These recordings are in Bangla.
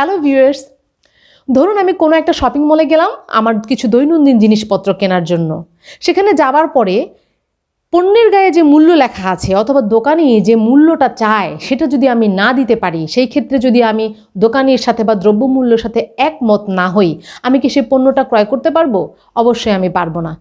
হ্যালো ভিউয়ার্স, ধরুন আমি কোনো একটা শপিং মলে গেলাম আমার কিছু দৈনন্দিন জিনিসপত্র কেনার জন্য। সেখানে যাবার পরে পণ্যের গায়ে যে মূল্য লেখা আছে অথবা দোকানি যে মূল্যটা চায় সেটা যদি আমি না দিতে পারি, সেই ক্ষেত্রে যদি আমি দোকানির সাথে বা দ্রব্যমূল্যের সাথে একমত না হই, আমি কি সেই পণ্যটা ক্রয় করতে পারবো? অবশ্যই আমি পারবো না।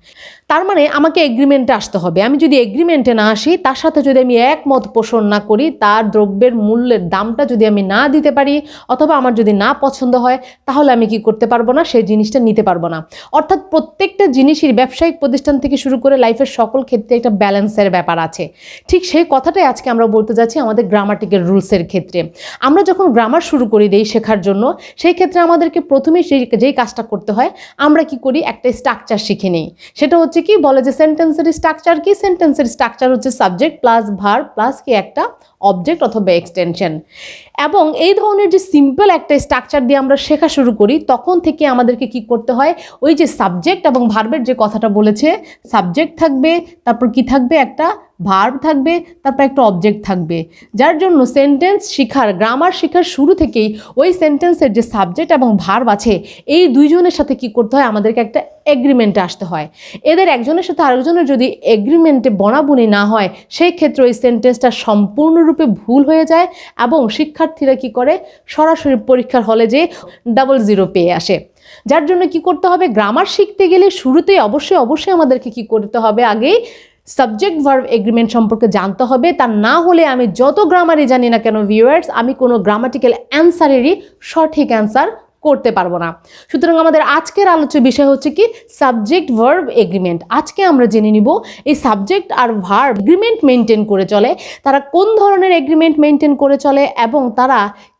তার মানে আমাকে এগ্রিমেন্টে আসতে হবে। আমি যদি এগ্রিমেন্টে না আসি, তার সাথে যদি আমি একমত পোষণ না করি, তার দ্রব্যের মূল্যের দামটা যদি আমি না দিতে পারি অথবা আমার যদি না পছন্দ হয়, তাহলে আমি কি করতে পারবো না? সেই জিনিসটা নিতে পারবো না। অর্থাৎ প্রত্যেকটা জিনিসের ব্যবসায়িক প্রতিষ্ঠান থেকে শুরু করে লাইফের সকল ক্ষেত্রে একটা ব্যালেন্সের ব্যাপার আছে। ঠিক সেই কথাটাই আজকে আমরা বলতে যাচ্ছি আমাদের গ্রামাটিক্যাল রুলসের ক্ষেত্রে। আমরা যখন গ্রামার শুরু করি শেখার জন্য, সেই ক্ষেত্রে আমাদেরকে প্রথমেই যেই কাজটা করতে হয়, আমরা কি করি? একটা স্ট্রাকচার শিখে নিই। সেটা হচ্ছে কি বলে যে সেন্টেন্সের স্ট্রাকচার কি? সেন্টেন্সের স্ট্রাকচার হচ্ছে সাবজেক্ট প্লাস ভার্ব প্লাস কি একটা অবজেক্ট অথবা এক্সটেনশন। এবং এই ধরনের যে সিম্পল একটা স্ট্রাকচার দিয়ে আমরা শেখা শুরু করি, তখন থেকে আমাদেরকে কি করতে হয়? ওই যে সাবজেক্ট এবং ভার্বের যে কথাটা বলেছে, সাবজেক্ট থাকবে, তারপর কি থাকবে? একটা ভার্ব থাকবে, তারপর একটা অবজেক্ট থাকবে। যার জন্য সেন্টেন্স শেখার, গ্রামার শেখার শুরু থেকেই ওই সেন্টেন্সের যে সাবজেক্ট এবং ভার্ব আছে, এই দুইজনের সাথে কি করতে হয়? আমাদেরকে একটা এগ্রিমেন্টে আসতে হয়। এদের একজনের সাথে আরেকজনের যদি এগ্রিমেন্টে বনাবনি না হয়, সেই ক্ষেত্রে ওই সেন্টেন্সটা সম্পূর্ণরূপে ভুল হয়ে যায় এবং শিক্ষার্থীরা কি করে? সরাসরি পরীক্ষার হলে যে 00 পেয়ে আসে। যার জন্য কি করতে হবে? গ্রামার শিখতে গেলে শুরুতেই অবশ্যই আমাদেরকে কি করতে হবে? আগেই সাবজেক্ট ভার্ব এগ্রিমেন্ট সম্পর্কে জানতে হবে। তা না হলে আমি যত গ্রামারই জানি না কেন ভিউয়ার্স, আমি কোনো গ্রামাটিক্যাল অ্যান্সারেরই সঠিক অ্যান্সার করতে পারবো না। সুতরাং আমাদের আজকের আলোচ্য বিষয় হচ্ছে কি? Subject verb agreement. আজকে আমরা জেনে নিব এই সাবজেক্ট আর ভার্ব এগ্রিমেন্ট মেনটেন করে চলে, তারা কোন ধরনের এগ্রিমেন্ট মেনটেন করে চলে এবং তারা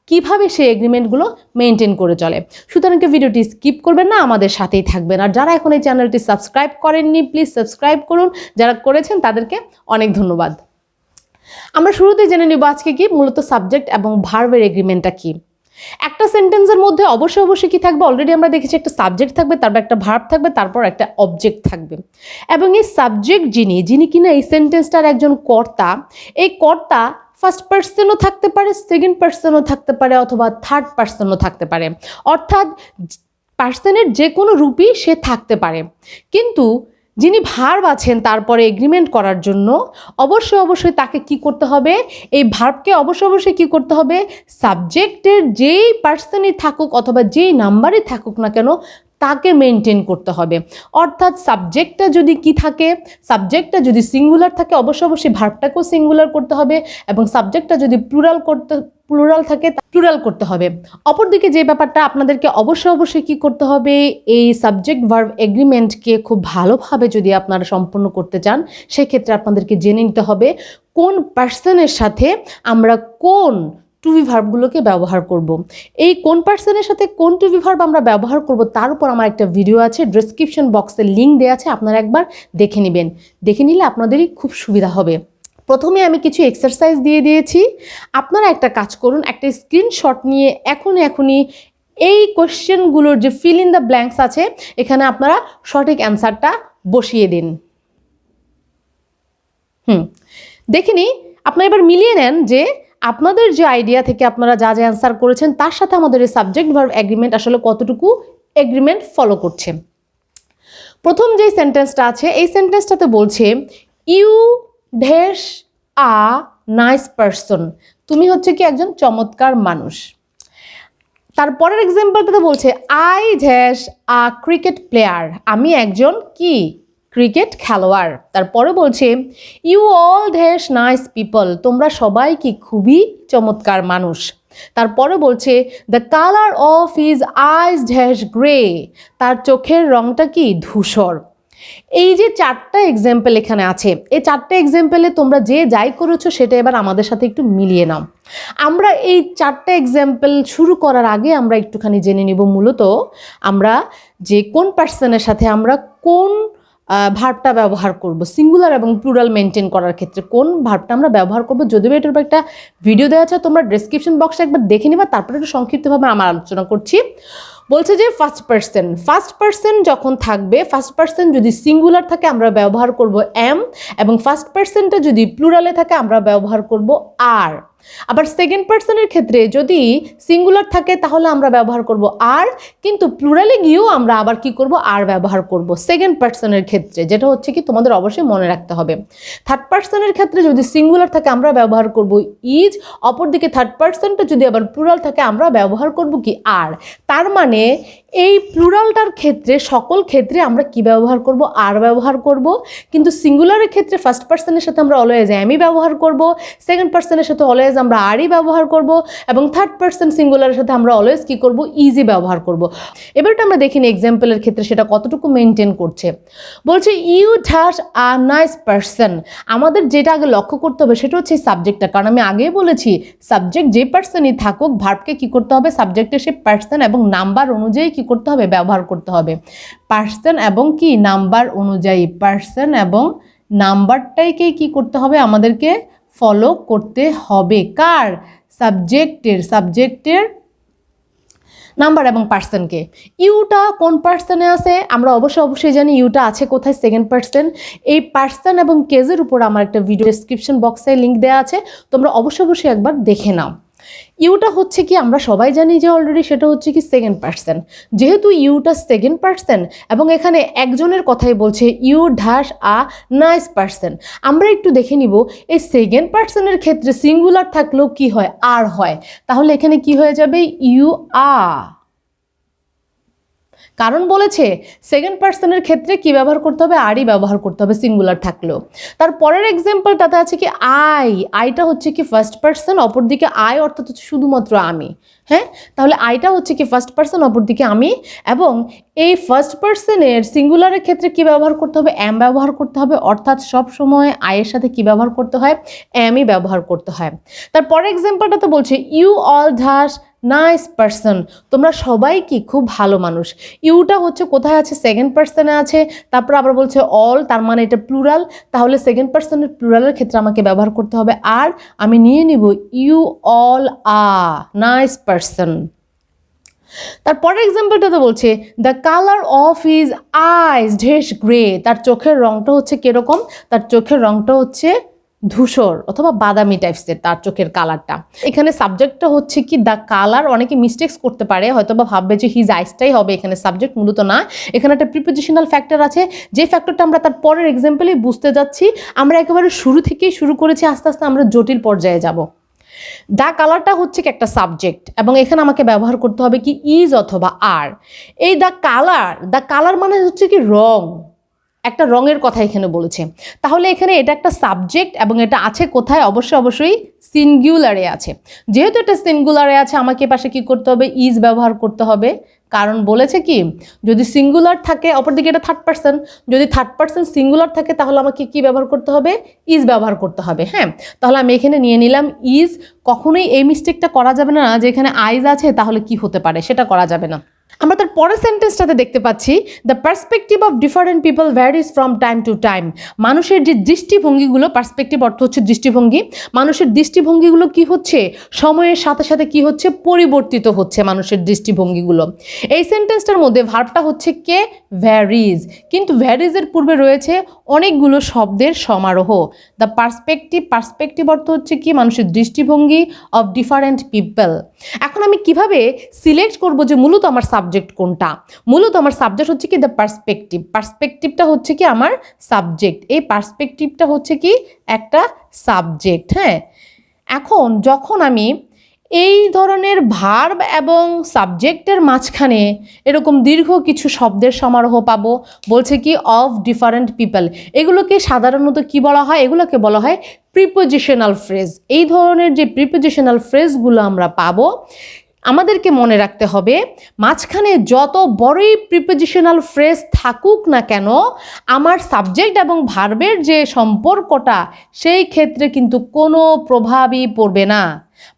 কিভাবে সেই এগ্রিমেন্টগুলো মেনটেন করে চলে। সুতরাং ভিডিওটি স্কিপ করবেন না, আমাদের সাথেই থাকবেন। আর যারা এখন এই চ্যানেলটি সাবস্ক্রাইব করেননি, প্লিজ সাবস্ক্রাইব করুন। যারা করেছেন তাদেরকে অনেক ধন্যবাদ। আমরা শুরুতে জেনে নিব আজকে কি মূলত সাবজেক্ট এবং ভার্বের এগ্রিমেন্টটা কি। একটা সেন্টেন্সের মধ্যে অবশ্যই কি থাকবে? অলরেডি আমরা দেখেছি একটা সাবজেক্ট থাকবে, তারপর একটা ভার্ব থাকবে, তারপর একটা অবজেক্ট থাকবে। এবং এই সাবজেক্ট যিনি কিনা এই সেন্টেন্সটার একজন কর্তা, এই কর্তা ফার্স্ট পার্সনও থাকতে পারে, সেকেন্ড পার্সনও থাকতে পারে, অথবা থার্ড পার্সনও থাকতে পারে। অর্থাৎ পার্সনের যে কোনো রূপই সে থাকতে পারে। কিন্তু যিনি ভার্ব আছেন তারপরে এগ্রিমেন্ট করার জন্য অবশ্যই তাকে কি করতে হবে? এই ভার্বকে অবশ্যই কি করতে হবে? সাবজেক্টের যেই পার্সনই থাকুক অথবা যেই নাম্বারই থাকুক না কেন, তাকে মেনটেন করতে হবে। অর্থাৎ সাবজেক্টটা যদি কি থাকে, সাবজেক্টটা যদি সিঙ্গুলার থাকে, অবশ্যই ভার্বটাকেও সিঙ্গুলার করতে হবে, এবং সাবজেক্টটা যদি প্লুরাল থাকে, প্লুরাল করতে হবে। অপরদিকে যে ব্যাপারটা আপনাদেরকে অবশ্যই কি করতে হবে? এই সাবজেক্ট ভার্ব এগ্রিমেন্টকে খুব ভালোভাবে যদি আপনারা সম্পন্ন করতে চান, সেক্ষেত্রে আপনাদেরকে জেনে নিতে হবে কোন পার্সনের সাথে আমরা কোন টু বি ভার্বগুলোকে ব্যবহার করব। এই কোন পার্সনের সাথে কোন টু বি ভার্ব আমরা ব্যবহার করব, তার উপর আমার একটা ভিডিও আছে, ডেসক্রিপশন বক্সে লিঙ্ক দেওয়া আছে, আপনারা একবার দেখে নেবেন। দেখে নিলে আপনাদেরই খুব সুবিধা হবে। প্রথমে আমি কিছু এক্সারসাইজ দিয়ে দিয়েছি, আপনারা একটা কাজ করুন, একটা স্ক্রিনশট নিয়ে এখনই এই কোশ্চেনগুলোর যে ফিল ইন দ্য ব্ল্যাঙ্কস আছে, এখানে আপনারা সঠিক অ্যান্সারটা বসিয়ে দিন। দেখিনি, আপনারা এবার মিলিয়ে নেন যে আপনাদের যে আইডিয়া থেকে আপনারা যা অ্যান্সার করেছেন তার সাথে আমাদের এই সাবজেক্ট ভার্ব এগ্রিমেন্ট আসলে কতটুকু এগ্রিমেন্ট ফলো করছে। প্রথম যে সেন্টেন্সটা আছে, এই সেন্টেন্সটাতে বলছে you dash a nice person, তুমি হচ্ছে কি একজন চমৎকার মানুষ। তারপরের এক্সাম্পলটাতে বলছে I dash a cricket player, আমি একজন কি ক্রিকেট খেলোয়াড়। তারপরে বলছে you all dash nice people, তোমরা সবাই কি খুবই চমৎকার মানুষ। তারপরে বলছে the colour of his eyes dash grey, তার চোখের রংটা কি ধূসর। এই যে চারটা এক্সাম্পল এখানে আছে, এই চারটা এক্সাম্পলে তোমরা যে যাই করেছো সেটা এবার আমাদের সাথে একটু মিলিয়ে নাও। আমরা এই চারটা এক্সাম্পল শুরু করার আগে আমরা একটুখানি জেনে নিব মূলত আমরা যে কোন পার্সনের সাথে আমরা কোন ভার্বটা ব্যবহার করব, সিঙ্গুলার এবং প্লুরাল মেনটেন করার ক্ষেত্রে কোন ভার্বটা আমরা ব্যবহার করব। যদিও এটার উপর একটা ভিডিও দেওয়া আছে, তোমরা ডেসক্রিপশন বক্সে একবার দেখে নিবা, তারপরে একটু সংক্ষিপ্তভাবে আমার আলোচনা করছি। বলছে যে ফার্স্ট পার্সন যখন থাকবে, ফার্স্ট পার্সন যদি সিঙ্গুলার থাকে আমরা ব্যবহার করব এম, এবং ফার্স্ট পার্সনটা যদি প্লুরালে থাকে আমরা ব্যবহার করব আর। আবার সেকেন্ড পার্সনের ক্ষেত্রে যদি সিঙ্গুলার থাকে তাহলে আমরা ব্যবহার করব আর, কিন্তু প্লুরালে গিয়েও আমরা আবার কি করব আর ব্যবহার করব সেকেন্ড পার্সনের ক্ষেত্রে, যেটা হচ্ছে কি তোমাদের অবশ্যই মনে রাখতে হবে। থার্ড পার্সনের ক্ষেত্রে যদি সিঙ্গুলার থাকে আমরা ব্যবহার করব ইজ, অপরদিকে থার্ড পার্সনটা যদি আবার প্লুরাল থাকে আমরা ব্যবহার করব কি আর। তার মানে এই প্লুরালটার ক্ষেত্রে সকল ক্ষেত্রে আমরা কি ব্যবহার করব আর ব্যবহার করব, কিন্তু সিঙ্গুলারের ক্ষেত্রে ফার্স্ট পার্সনের সাথে আমরা অলওয়েজ অ্যামই ব্যবহার করব, সেকেন্ড পার্সনের সাথে অলওয়েজ আমরা আরই ব্যবহার করব, এবং থার্ড পার্সন সিঙ্গুলারের সাথে আমরা অলওয়েজ কি করব ইজি ব্যবহার করব। এবারটা আমরা দেখিনি এক্সাম্পলের ক্ষেত্রে সেটা কতটুকু মেনটেন করছে। বলছে you dash a nice person. আমাদের যেটা আগে লক্ষ্য করতে হবে সেটা হচ্ছে সাবজেক্টটা, কারণ আমি আগেই বলেছি সাবজেক্ট যে পার্সনই থাকুক ভার্বকে কি করতে হবে সাবজেক্টের সে পার্সন এবং নাম্বার অনুযায়ী কি করতে হবে ব্যবহার করতে হবে। পার্সন এবং কি নাম্বার অনুযায়ী, পার্সন এবং নাম্বারটাইকে কি করতে হবে আমাদেরকে ফলো করতে হবে, কার সাবজেক্টের নাম্বার এবং পার্সনকে। ইউটা কোন পার্সনে আছে আমরা অবশ্যই জানি, ইউটা আছে কোথায় সেকেন্ড পার্সন। এই পার্সন এবং কেজের উপর আমার একটা ভিডিও ডেসক্রিপশন বক্সে লিঙ্ক দেওয়া আছে, তোমরা অবশ্যই একবার দেখে নাও। ইউটা হচ্ছে কি আমরা সবাই জানি যে অলরেডি সেটা হচ্ছে কি সেকেন্ড পার্সন, যেহেতু ইউটা সেকেন্ড পার্সন এবং এখানে একজনের কথাই বলছে you dash a nice person, আমরা একটু দেখে নিব এই সেকেন্ড পার্সনের ক্ষেত্রে সিঙ্গুলার থাকলেও কি হয় আর হয়, তাহলে এখানে কি হয়ে যাবে ইউ আ, কারণ বলেছে সেকেন্ড পার্সনের ক্ষেত্রে কি ব্যবহার করতে হবে আরই ব্যবহার করতে হবে সিঙ্গুলার থাকলেও। তারপরের এক্সাম্পলটাতে আছে কি আইটা হচ্ছে কি ফার্স্ট পার্সন, অপরদিকে আই অর্থাৎ হচ্ছে শুধুমাত্র আমি। হ্যাঁ, তাহলে আইটা হচ্ছে কি ফার্স্ট পার্সন অপরদিকে আমি, এবং এই ফার্স্ট পার্সনের সিঙ্গুলারের ক্ষেত্রে কি ব্যবহার করতে হবে অ্যাম ব্যবহার করতে হবে, অর্থাৎ সব সময় আয়ের সাথে কি ব্যবহার করতে হয় অ্যামই ব্যবহার করতে হয়। তারপরের এক্সাম্পলটাতে বলছে you all dash nice person, তোমরা সবাই কি খুব ভালো মানুষ। ইউটা হচ্ছে কোথায় আছে সেকেন্ড পার্সনে আছে, তারপর আবার বলছে অল, তার মানে এটা প্লুরাল, তাহলে সেকেন্ড পার্সনের প্লুরালের ক্ষেত্রে আমাকে ব্যবহার করতে হবে আর, আমি নিয়ে নিব you all a nice person. তারপরের এক্সাম্পলটাতে বলছে the colour of his eyes dash grey, তার চোখের রংটা হচ্ছে কিরকম, তার চোখের রংটা হচ্ছে ধূসর অথবা বাদামি টাইপসের তার চোখের কালারটা। এখানে সাবজেক্টটা হচ্ছে কি দ্য কালার, অনেকে মিস্টেক্স করতে পারে হয়তো বা ভাববে যে হিজ আইসটাই হবে এখানে সাবজেক্ট, মূলত না, এখানে একটা প্রিপোজিশনাল ফ্যাক্টর আছে, যে ফ্যাক্টরটা আমরা তার পরের এক্সাম্পলেই বুঝতে যাচ্ছি। আমরা একেবারে শুরু থেকেই শুরু করেছি, আস্তে আস্তে আমরা জটিল পর্যায়ে যাব। দ্য কালারটা হচ্ছে কি একটা সাবজেক্ট এবং এখানে আমাকে ব্যবহার করতে হবে কি ইজ অথবা আর। এই দ্য কালার মানে হচ্ছে কি রং, একটা রঙের কথা এখানে বলেছে, তাহলে এখানে এটা একটা সাবজেক্ট এবং এটা আছে কোথায় অবশ্যই সিঙ্গুলারে আছে। যেহেতু এটা সিঙ্গুলারে আছে আমাকে পাশে কি করতে হবে ইজ ব্যবহার করতে হবে, কারণ বলেছে কি যদি সিঙ্গুলার থাকে, অপরদিকে এটা থার্ড পার্সন, যদি থার্ড পার্সন সিঙ্গুলার থাকে তাহলে আমাকে কি ব্যবহার করতে হবে ইজ ব্যবহার করতে হবে। হ্যাঁ, তাহলে আমি এখানে নিয়ে নিলাম ইজ। কখনোই এই মিস্টেকটা করা যাবে না যে এখানে আইজ আছে তাহলে কি হতে পারে, সেটা করা যাবে না। আমরা তার পরের সেন্টেন্সটাতে দেখতে পাচ্ছি the perspective of different people varies from time to time. মানুষের যে দৃষ্টিভঙ্গিগুলো, পার্সপেক্টিভ অর্থ হচ্ছে দৃষ্টিভঙ্গি, মানুষের দৃষ্টিভঙ্গিগুলো কি হচ্ছে সময়ের সাথে সাথে কি হচ্ছে পরিবর্তিত হচ্ছে মানুষের দৃষ্টিভঙ্গিগুলো। এই সেন্টেন্সটার মধ্যে ভার্বটা হচ্ছে কে ভ্যারিজ, কিন্তু ভ্যারিজের পূর্বে রয়েছে অনেকগুলো শব্দের সমারোহ। দ্য পার্সপেক্টিভ অর্থ হচ্ছে কি মানুষের দৃষ্টিভঙ্গি অফ ডিফারেন্ট পিপল। এখন আমি কিভাবে সিলেক্ট করব যে মূলত আমার সাবজেক্ট কোনটা? মূলত আমার সাবজেক্ট হচ্ছে কি দ্য পার্সপেক্টিভটা হচ্ছে কি আমার সাবজেক্ট, এই পার্সপেক্টিভটা হচ্ছে কি একটা সাবজেক্ট। হ্যাঁ, এখন যখন আমি এই ধরনের ভার্ব এবং সাবজেক্টের মাঝখানে এরকম দীর্ঘ কিছু শব্দের সমারোহ পাবো, বলছে কি অফ ডিফারেন্ট পিপল, এগুলোকে সাধারণত কি বলা হয়, এগুলোকে বলা হয় প্রিপোজিশনাল ফ্রেজ। এই ধরনের যে প্রিপোজিশনাল ফ্রেজগুলো আমরা পাবো আমাদেরকে মনে রাখতে হবে মাঝখানে যত বড়ই প্রিপোজিশনাল ফ্রেজ থাকুক না কেন আমার সাবজেক্ট এবং ভার্বের যে সম্পর্কটা সেই ক্ষেত্রে কিন্তু কোনো প্রভাবই পড়বে না।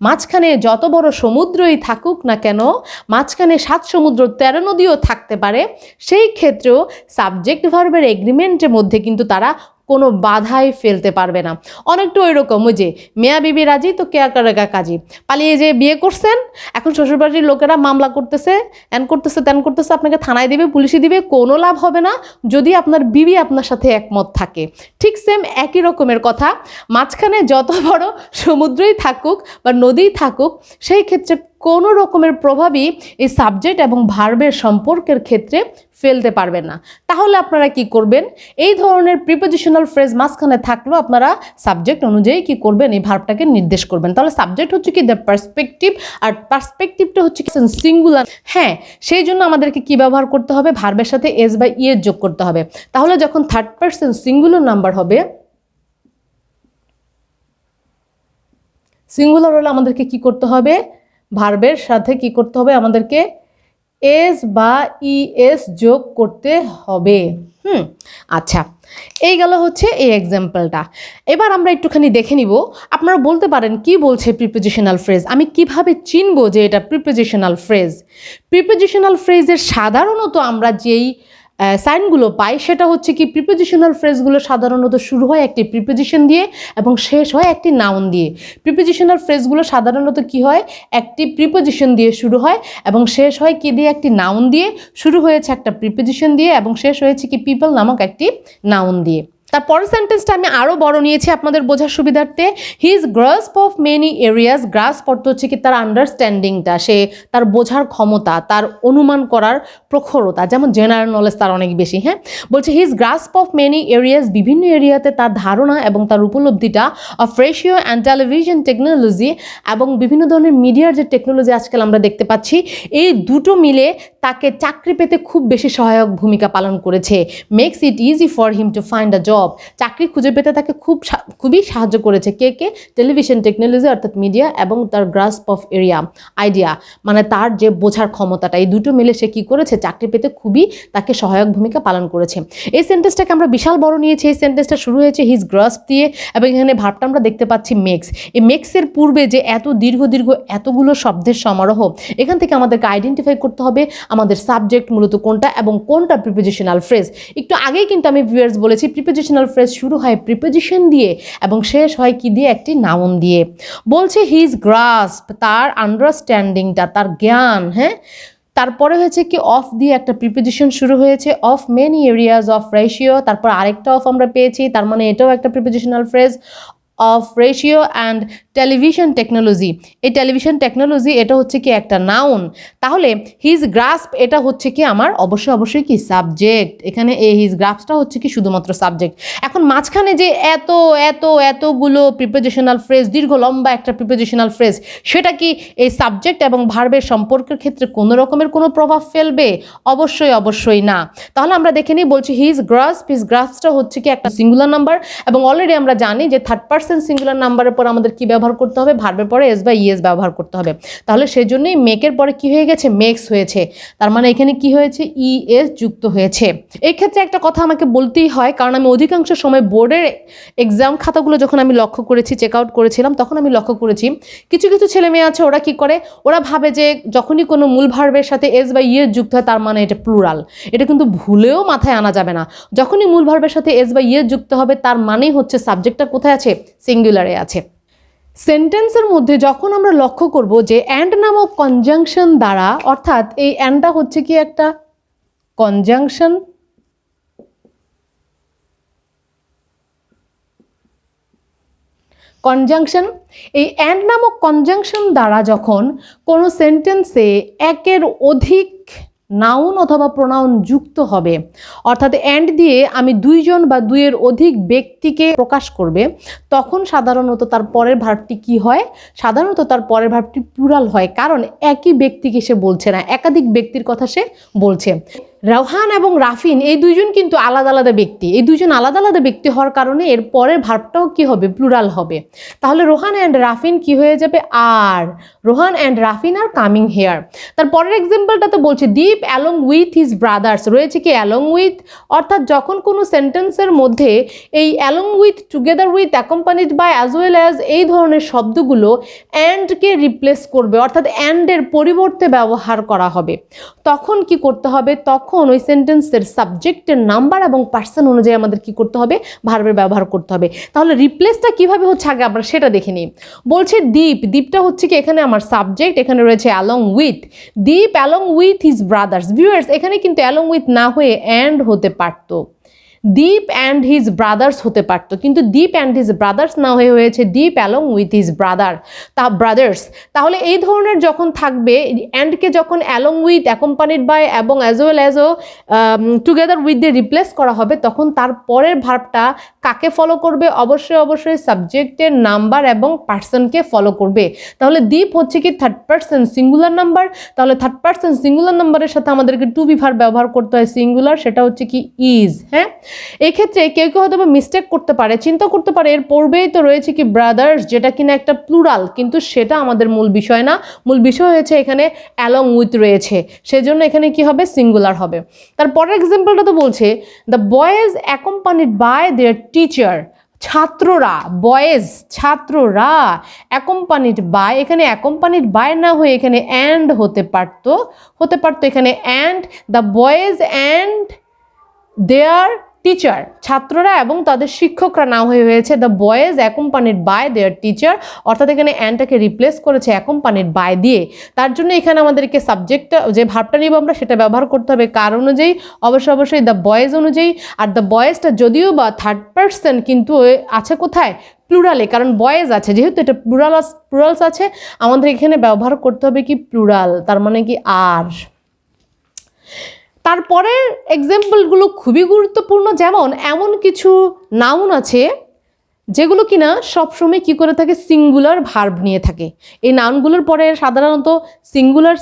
মাঝখানে যত বড় সমুদ্রই থাকুক না কেন, মাঝখানে 7 সমুদ্র 13 নদীও থাকতে পারে, সেই ক্ষেত্রেও সাবজেক্ট ভার্বের এগ্রিমেন্টের মধ্যে কিন্তু তারা কোনো বাধাই ফেলতে পারবে না। অনেকটা ওই রকম, ওই যে মেয়া বিবি রাজি তো কেয়া করেগা কাজী, পালিয়ে যে বিয়ে করছেন, এখন শ্বশুরবাড়ির লোকেরা মামলা করতেছে, এন করতেছে তেন করতেছে, আপনাকে থানায় দিবে, পুলিশে দিবে, কোনো লাভ হবে না যদি আপনার বিবি আপনার সাথে একমত থাকে। ঠিক সেম একই রকমের কথা, মাঝখানে যত বড় সমুদ্রই থাকুক বা নদীই থাকুক, সেই ক্ষেত্রে কোনো রকমের প্রভাবই এই সাবজেক্ট এবং ভার্বের সম্পর্কের ক্ষেত্রে ফেলতে পারবেন না। তাহলে আপনারা কি করবেন, এই ধরনের প্রিপোজিশনাল ফ্রেজ মাঝখানে থাকলেও আপনারা সাবজেক্ট অনুযায়ী কি করবেন, এই ভার্বটাকে নির্দেশ করবেন। তাহলে সাবজেক্ট হচ্ছে কি দ্য পার্সপেক্টিভ, আর পার্সপেক্টিভটা হচ্ছে কি সিঙ্গুলার। হ্যাঁ, সেই জন্য আমাদেরকে কি ব্যবহার করতে হবে, ভার্বের সাথে এস বা ই এর যোগ করতে হবে। তাহলে যখন থার্ড পারসন সিঙ্গুলার নাম্বার হবে, সিঙ্গুলার হলে আমাদেরকে কি করতে হবে, ভার্বের সাথে কি করতে হবে, আমাদেরকে এস বা ই এস যোগ করতে হবে। আচ্ছা, এই গেল হচ্ছে এই এক্সাম্পলটা। এবার আমরা একটুখানি দেখে নিব। আপনারা বলতে পারেন কি বলছে প্রিপোজিশনাল ফ্রেজ, আমি কিভাবে চিনবো যে এটা প্রিপোজিশনাল ফ্রেজ। প্রিপোজিশনাল ফ্রেজের সাধারণত আমরা যেই সাইনগুলো পাই সেটা হচ্ছে কি, প্রিপোজিশনাল ফ্রেজগুলো সাধারণত শুরু হয় একটি প্রিপোজিশন দিয়ে এবং শেষ হয় একটি নাউন দিয়ে। প্রিপোজিশনাল ফ্রেজগুলো সাধারণত কি হয়, একটি প্রিপোজিশন দিয়ে শুরু হয় এবং শেষ হয় কি দিয়ে, একটি নাউন দিয়ে। শুরু হয়েছে একটা প্রিপোজিশন দিয়ে এবং শেষ হয়েছে কি পিপল নামক একটি নাউন দিয়ে। তারপরের সেন্টেন্সটা আমি আরও বড় নিয়েছি আপনাদের বোঝার সুবিধার্থে। হি is grasp of many areas. Grasp অর্থ হচ্ছে কি তার আন্ডারস্ট্যান্ডিংটা, সে তার বোঝার ক্ষমতা, তার অনুমান করার প্রখরতা, যেমন জেনারেল নলেজ তার অনেক বেশি। হ্যাঁ, বলছে he is grasp of many areas, বিভিন্ন এরিয়াতে তার ধারণা এবং তার উপলব্ধিটা। Of ratio and television technology, এবং বিভিন্ন ধরনের মিডিয়ার যে টেকনোলজি আজকাল আমরা দেখতে পাচ্ছি, এই দুটো মিলে তাকে চাকরি পেতে খুব বেশি সহায়ক ভূমিকা পালন করেছে। Makes it easy for him to find a job. চাকরি খুঁজে পেতে তাকে খুবই সাহায্য করেছে। কে? টেলিভিশন টেকনোলজি অর্থাৎ মিডিয়া, এবং তার গ্রাস্প অফ এরিয়া আইডিয়া, মানে তার যে বোঝার ক্ষমতাটা, এই দুটো মিলে সে কি করেছে, চাকরি পেতে খুবই তাকে সহায়ক ভূমিকা পালন করেছে। এই সেন্টেন্সটাকে আমরা বিশাল বড় নিয়েছি। এই সেন্টেন্সটা শুরু হয়েছে হিজ গ্রাস্প দিয়ে এবং এখানে ভার্বটা আমরা দেখতে পাচ্ছি মেক্স। এই মেক্সের পূর্বে যে এত দীর্ঘ এতগুলো শব্দের সমারোহ, এখান থেকে আমাদেরকে আইডেন্টিফাই করতে হবে আমাদের সাবজেক্ট মূলত কোনটা এবং কোনটা প্রিপোজিশনাল ফ্রেজ। একটু আগেই কিন্তু আমি ভিউয়ার্স বলেছি প্রিপোজিশনাল ফ্রেজ শুরু হয় প্রিপোজিশন দিয়ে এবং শেষ হয় কি দিয়ে, একটি নাউন দিয়ে। বলছে হিজ গ্রাস্প, তার আন্ডারস্ট্যান্ডিংটা, তার জ্ঞান। হ্যাঁ, তারপরে হয়েছে কি অফ দিয়ে একটা প্রিপোজিশন শুরু হয়েছে, of many areas of ratio, তারপর আরেকটা অফ আমরা পেয়েছি, তার মানে এটাও একটা prepositional phrase. Of ratio and television technology, এই টেলিভিশন টেকনোলজি এটা হচ্ছে কি একটা নাউন। তাহলে হিজ গ্রাস্প এটা হচ্ছে কি আমার অবশ্যই কি সাবজেক্ট। এখানে এই হিজ গ্রাস্পটা হচ্ছে কি শুধুমাত্র সাবজেক্ট। এখন মাঝখানে যে এতগুলো প্রিপোজিশনাল ফ্রেজ, দীর্ঘ লম্বা একটা প্রিপোজিশনাল ফ্রেজ, সেটা কি এই সাবজেক্ট এবং ভার্বের সম্পর্কের ক্ষেত্রে কোনো রকমের কোনো প্রভাব ফেলবে? অবশ্যই না। তাহলে আমরা দেখে নিই, বলছি হিজ গ্রাস্পটা হচ্ছে কি একটা সিঙ্গুলার নাম্বার এবং অলরেডি আমরা জানি যে থার্ড পারসন সিঙ্গুলার নাম্বারের পর আমাদের কি ব্যবহার করতে হবে, ভার্বের পরে এস বা ইএস ব্যবহার করতে হবে। তাহলে সেই জন্যই মেকের পরে কি হয়ে গেছে, মেক্স হয়েছে। তার মানে এখানে কি হয়েছে, ইএস যুক্ত হয়েছে। এই ক্ষেত্রে একটা কথা আমাকে বলতেই হয়, কারণ আমি অধিকাংশ সময় বোর্ডের এক্সাম খাতাগুলো যখন আমি লক্ষ্য করেছি, চেক আউট করেছিলাম, তখন আমি লক্ষ্য করেছি কিছু ছেলে মেয়ে আছে, ওরা কি করে, ওরা ভাবে যে যখনই কোনো মূল ভার্বের সাথে এস বা ইএস যুক্ত হয় তার মানে এটা প্লুরাল। এটা কিন্তু ভুলেও মাথায় আনা যাবে না। যখনই মূল ভার্বের সাথে এস বা ইএস যুক্ত হবে তার মানেই হচ্ছে সাবজেক্টটা কোথায় আছে, সিঙ্গুলারে আছে। সেন্টেন্সের মধ্যে যখন আমরা লক্ষ্য করব যে অ্যান্ড নামক কনজাংশন দ্বারা, অর্থাৎ এই অ্যান্ডটা হচ্ছে কি একটা কনজাংশন, এই অ্যান্ড নামক কনজাংশন দ্বারা যখন কোনো সেন্টেন্সে একের অধিক নাউন অথবা প্রোনাউন যুক্ত হবে, অর্থাৎ অ্যান্ড দিয়ে আমি দুইজন বা দুইয়ের অধিক ব্যক্তিকে প্রকাশ করবে, তখন সাধারণত তার পরের ভার্বটি কি হয়, সাধারণত তার পরের ভার্বটি প্লুরাল হয়। কারণ একই ব্যক্তিকে সে বলছে না, একাধিক ব্যক্তির কথা সে বলছে। রওহান এবং রাফিন এই দুইজন কিন্তু আলাদা আলাদা ব্যক্তি। এই দুইজন আলাদা আলাদা ব্যক্তি হওয়ার কারণে এর পরের ভার্বটাও কি হবে, প্লুরাল হবে। তাহলে রোহান অ্যান্ড রাফিন কি হয়ে যাবে, আর রোহান অ্যান্ড রাফিন আর কামিং হেয়ার। তার পরের এক্সাম্পলটাতে বলছে দীপ অ্যালং উইথ হিজ ব্রাদার্স, রয়েছে কি অ্যালং উইথ, অর্থাৎ যখন কোনো সেন্টেন্সের মধ্যে এই along with, together with, accompanied by, as well as এই ধরনের শব্দগুলো অ্যান্ডকে রিপ্লেস করবে, অর্থাৎ অ্যান্ডের পরিবর্তে ব্যবহার করা হবে, তখন কি করতে হবে, তখন তখন ওই সেন্টেন্সের সাবজেক্টের নাম্বার এবং পার্সন অনুযায়ী আমাদের কি করতে হবে, ভার্বের ব্যবহার করতে হবে। তাহলে রিপ্লেসটা কিভাবে হচ্ছে আগে আমরা সেটা দেখে নিই। বলছে দীপটা হচ্ছে কি এখানে আমার সাবজেক্ট, এখানে রয়েছে along with, Deep along with his brothers. Viewers, এখানে কিন্তু অ্যালং উইথ না হয়ে অ্যান্ড হতে পারতো, দীপ অ্যান্ড হিজ ব্রাদার্স হতে পারতো, কিন্তু দীপ অ্যান্ড হিজ ব্রাদার্স না হয়ে হয়েছে দীপ অ্যালং উইথ হিজ ব্রাদার্স। তাহলে এই ধরনের যখন থাকবে, অ্যান্ডকে যখন অ্যালং উইথ, অ্যাকম্পানিড বাই এবং as well as together with দিয়ে রিপ্লেস করা হবে, তখন তার পরের ভার্বটা কাকে ফলো করবে? অবশ্যই সাবজেক্টের নাম্বার এবং পার্সনকে ফলো করবে। তাহলে দীপ হচ্ছে কি থার্ড পার্সন সিঙ্গুলার নাম্বার, তাহলে থার্ড পার্সন সিঙ্গুলার নাম্বারের সাথে আমাদেরকে টু বি ভার্ব ব্যবহার করতে হয় সিঙ্গুলার, সেটা হচ্ছে কি ইজ। হ্যাঁ, এক্ষেত্রে কেউ হয়তো মিস্টেক করতে পারে, চিন্তা করতে পারে এর পূর্বেই তো রয়েছে কি ব্রাদার্স, যেটা কিনা একটা প্লুরাল, কিন্তু সেটা আমাদের মূল বিষয় না। মূল বিষয় হয়েছে এখানে অ্যালং উইথ রয়েছে, সেজন্য এখানে কি হবে, সিঙ্গুলার হবে। তারপরের এক্সাম্পলটা তো বলছে the boys accompanied by their teacher, ছাত্ররা, বয়েজ ছাত্ররা, অ্যাকম্পানিড বাই, এখানে অ্যাকম্পানিড বাই না হয়ে এখানে অ্যান্ড হতে পারতো এখানে and the boys and their teacher, ছাত্ররা এবং তাদের শিক্ষকরা না হয়ে হয়েছে the boys accompanied by their teacher, অর্থাৎ এখানে অ্যান্ডটাকে রিপ্লেস করেছে অ্যাকম্পানিড বাই দিয়ে। তার জন্য এখানে আমাদেরকে সাবজেক্টটা যে ভার্বটা নিব আমরা সেটা ব্যবহার করতে হবে কার অনুযায়ী, অবশ্যই দ্য বয়েজ অনুযায়ী। আর দ্য বয়েজটা যদিও বা থার্ড পার্সন, কিন্তু আছে কোথায়, প্লুরালে, কারণ বয়েজ আছে, যেহেতু এটা প্লুরালস আছে, আমাদের এখানে ব্যবহার করতে হবে কি প্লুরাল, তার মানে কি আর। তারপরের এক্সাম্পলগুলো খুবই গুরুত্বপূর্ণ, যেমন এমন কিছু নাউন আছে যেগুলো কিনা সবসময় কি করে থাকে, সিঙ্গুলার ভার্ব নিয়ে থাকে। এই নাউনগুলোর পরে সাধারণত সিঙ্গুলার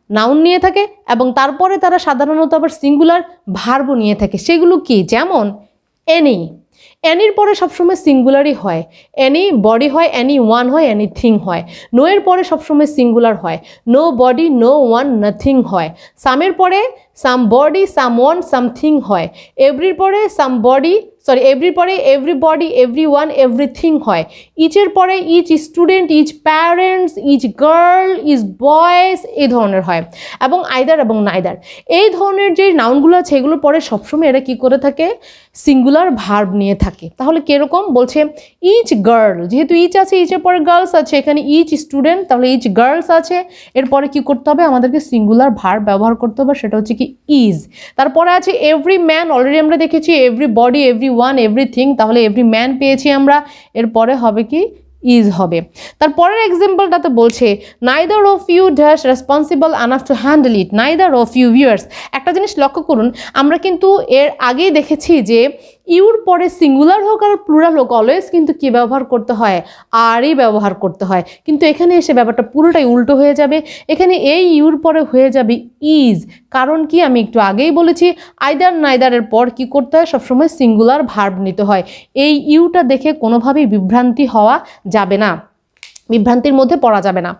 নাউন নিয়ে থাকে এবং তারপরে তারা সাধারণত আবার সিঙ্গুলার ভার্বও নিয়ে থাকে। সেগুলো কি, যেমন এনি, এনির পরে সবসময় সিঙ্গুলারই হয়, এনি বডি হয়, এনি ওয়ান হয়, এনিথিং হয়। নো এর পরে সবসময় সিঙ্গুলার হয়, nobody, no one, nothing হয়। সামের পরে somebody, someone, something হয়। এভরির পরে সাম বডি, এভরির পরে এভরিবডি, এভরি ওয়ান, এভরিথিং হয়। ইচের পরে each student, each parents, each girl, each boys, এই ধরনের হয়। এবং আইদার এবং নাইদার, এই ধরনের যে নাউনগুলো আছে এগুলোর পরে সবসময় এরা কি করে থাকে, সিঙ্গুলার ভার্ব নিয়ে থাকে। তাহলে কিরকম বলছে, ইচ গার্ল, যেহেতু ইচ আছে, ইচের পরে গার্লস আছে, এখানে ইচ স্টুডেন্ট, তাহলে ইচ গার্লস আছে, এরপরে কি করতে হবে, আমাদেরকে সিঙ্গুলার ভার্ব ব্যবহার করতে হবে, সেটা হচ্ছে কি ইজ। তারপরে আছে এভরি ম্যান, অলরেডি আমরা দেখেছি every body, every one, everything, তাহলে এভরি ম্যান পেয়েছি আমরা, এরপরে হবে কি ইজ হবে। তারপরের এক্সাম্পলটাতে বলছে neither of you dash responsible enough to handle it, neither of you. Viewers, একটা জিনিস লক্ষ্য করুন, আমরা কিন্তু এর আগেই দেখেছি যে ইউর পরে সিঙ্গুলার হোক আর প্লুরাল হোক অলওয়েজ কিন্তু কি ব্যবহার করতে হয়, আরই ব্যবহার করতে হয়। কিন্তু এখানে এসে ব্যাপারটা পুরোটাই উল্টো হয়ে যাবে, এখানে এই ইউর পরে হয়ে যাবে ইজ। কারণ কি, আমি একটু আগেই বলেছি আইদার নাইদারের পর কি করতে হয়, সবসময় সিঙ্গুলার ভার্ব নিতে হয়। এই ইউটা দেখে কোনোভাবেই বিভ্রান্তি হওয়া যাবে না, বিভ্রান্তির মধ্যে পড়া যাবে না।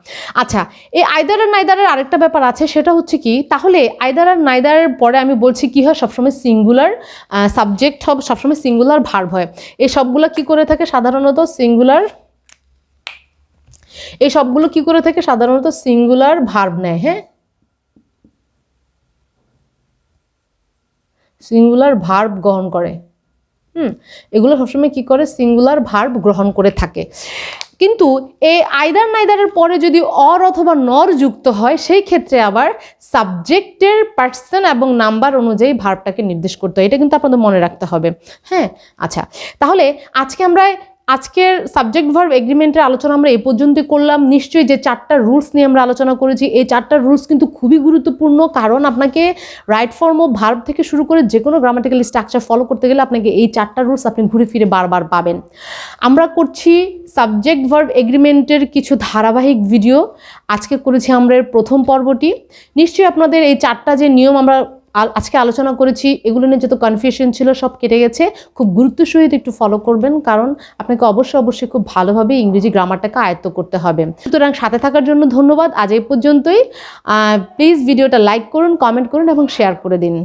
আচ্ছা, এই আইদার আর নাইদারের আরেকটা ব্যাপার আছে, সেটা হচ্ছে কি, তাহলে আইদার আর নাইদারের পরে আমি বলছি কি হয়, সবসময় সিঙ্গুলার সাবজেক্ট হবে, সবসময় সিঙ্গুলার ভার্ব হয়। এই সবগুলো কি করে থাকে সাধারণত সিঙ্গুলার, এই সবগুলো কি করে থাকে সাধারণত সিঙ্গুলার ভার্ব নেয়। হ্যাঁ, সিঙ্গুলার ভার্ব গ্রহণ করে। এগুলো সবসময় কি করে, সিঙ্গুলার ভার্ব গ্রহণ করে থাকে। কিন্তু এই আইদার নাইদারের পরে যদি অর অথবা নর যুক্ত হয়, সেই ক্ষেত্রে আবার সাবজেক্টের পার্সন এবং নাম্বার অনুযায়ী ভার্বটাকে নির্দেশ করতে হয়। এটা কিন্তু আপনাদের মনে রাখতে হবে। হ্যাঁ, আচ্ছা, তাহলে আজকের সাবজেক্ট ভার্ব এগ্রিমেন্টের আলোচনা আমরা এই পর্যন্তই করলাম। নিশ্চয়ই যে 4টা রুলস নিয়ে আমরা আলোচনা করেছি, এই 4টা রুলস কিন্তু খুবই গুরুত্বপূর্ণ, কারণ আপনাকে রাইট ফর্ম অফ ভার্ব থেকে শুরু করে যে কোনো গ্রামাটিক্যাল স্ট্রাকচার ফলো করতে গেলে আপনাকে এই 4টা রুলস আপনি ঘুরে ফিরে বারবার পাবেন। আমরা করছি সাবজেক্ট ভার্ব এগ্রিমেন্টের কিছু ধারাবাহিক ভিডিও, আজকে করেছি আমরা এর প্রথম পর্বটি। নিশ্চয়ই আপনাদের এই 4টা যে নিয়ম আমরা আজকে আলোচনা করেছি, এগুলো নিয়ে যত কনফিউশন ছিল সব কেটে গেছে। খুব গুরুত্ব সহিত একটু ফলো করবেন, কারণ আপনাকে অবশ্যই খুব ভালোভাবে ইংরেজি গ্রামারটাকে আয়ত্ত করতে হবে। সুতরাং সাথে থাকার জন্য ধন্যবাদ। আজ এই পর্যন্তই। প্লিজ ভিডিওটা লাইক করুন, কমেন্ট করুন এবং শেয়ার করে দিন।